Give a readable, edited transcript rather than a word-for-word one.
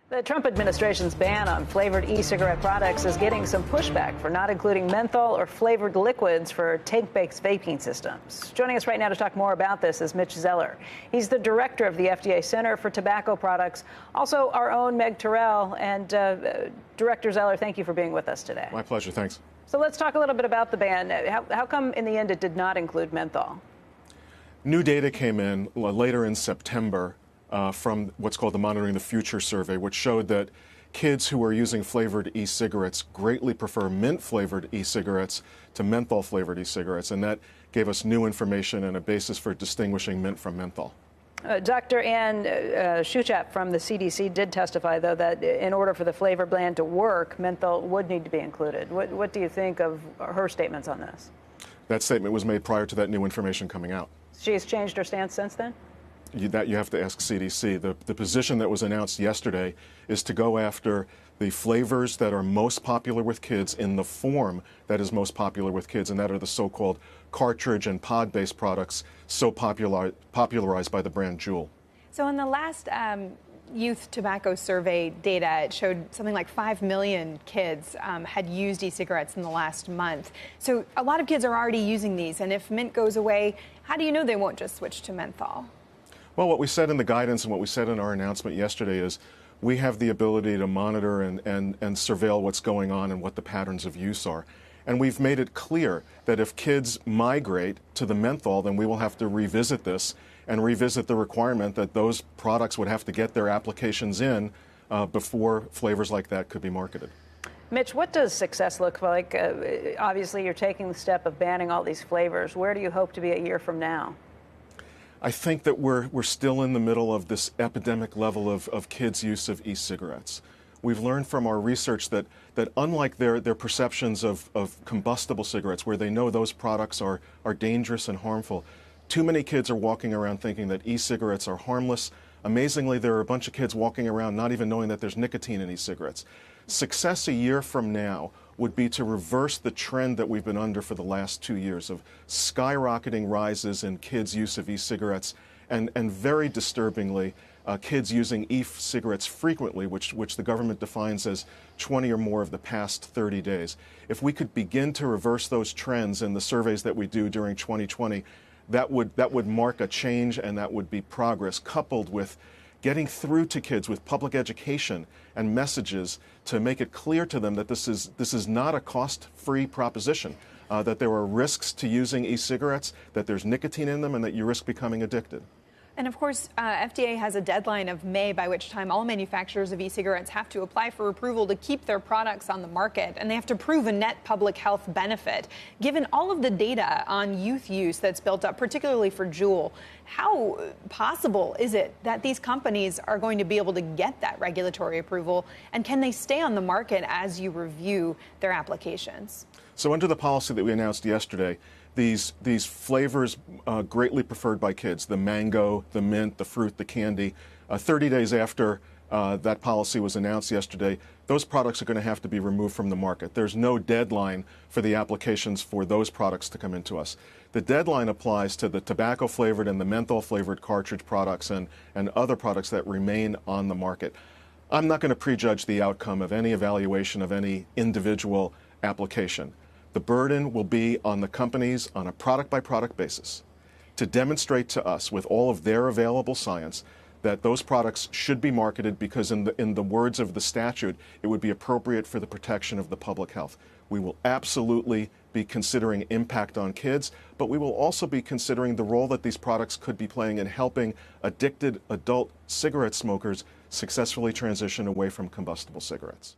The Trump administration's ban on flavored e-cigarette products is getting some pushback for not including menthol or flavored liquids for tank-based vaping systems. Joining us right now to talk more about this is Mitch Zeller. He's the director of the FDA Center for Tobacco Products. Also, our own Meg Terrell. And Director Zeller, thank you for being with us today. My pleasure. Thanks. So let's talk a little bit about the ban. How come in the end it did not include menthol? New data came in later in September from what's called the Monitoring the Future survey, which showed that kids who are using flavored e-cigarettes greatly prefer mint-flavored e-cigarettes to menthol-flavored e-cigarettes, and that gave us new information and a basis for distinguishing mint from menthol. Dr. Ann Schuchap from the CDC did testify, though, that in order for the flavor ban to work, menthol would need to be included. What do you think of her statements on this? That statement was made prior to that new information coming out. She has changed her stance since then? That you have to ask CDC. The position that was announced yesterday is to go after the flavors that are most popular with kids in the form that is most popular with kids, and that are the so-called cartridge and pod-based products so popularized by the brand Juul. So in the last youth tobacco survey data, it showed something like 5 million kids had used e-cigarettes in the last month. So a lot of kids are already using these, and if mint goes away, how do you know they won't just switch to menthol? Well, what we said in the guidance and what we said in our announcement yesterday is we have the ability to monitor and surveil what's going on and what the patterns of use are. And we've made it clear that if kids migrate to the menthol, then we will have to revisit this and revisit the requirement that those products would have to get their applications in before flavors like that could be marketed. Mitch, what does success look like? Obviously, you're taking the step of banning all these flavors. Where do you hope to be a year from now? I think that we're still in the middle of this epidemic level of kids' use of e-cigarettes. We've learned from our research that unlike their perceptions of combustible cigarettes, where they know those products are dangerous and harmful, too many kids are walking around thinking that e-cigarettes are harmless. Amazingly, there are a bunch of kids walking around not even knowing that there's nicotine in e-cigarettes. Success a year from now would be to reverse the trend that we've been under for the last 2 years of skyrocketing rises in kids' use of e-cigarettes and very disturbingly, kids using e-cigarettes frequently, which the government defines as 20 or more of the past 30 days. If we could begin to reverse those trends in the surveys that we do during 2020, that would mark a change, and that would be progress, coupled with getting through to kids with public education and messages to make it clear to them that this is not a cost-free proposition, that there are risks to using e-cigarettes, that there's nicotine in them, and that you risk becoming addicted. And of course, FDA has a deadline of May by which time all manufacturers of e-cigarettes have to apply for approval to keep their products on the market, and they have to prove a net public health benefit. Given all of the data on youth use that's built up, particularly for Juul, how possible is it that these companies are going to be able to get that regulatory approval, and can they stay on the market as you review their applications? So under the policy that we announced yesterday, these flavors greatly preferred by kids, the mango, the mint, the fruit, the candy, 30 days after that policy was announced yesterday, those products are going to have to be removed from the market. There's no deadline for the applications for those products to come into us. The deadline applies to the tobacco-flavored and the menthol-flavored cartridge products and other products that remain on the market. I'm not going to prejudge the outcome of any evaluation of any individual application. The burden will be on the companies on a product-by-product basis to demonstrate to us, with all of their available science, that those products should be marketed because, in the words of the statute, it would be appropriate for the protection of the public health. We will absolutely be considering impact on kids, but we will also be considering the role that these products could be playing in helping addicted adult cigarette smokers successfully transition away from combustible cigarettes.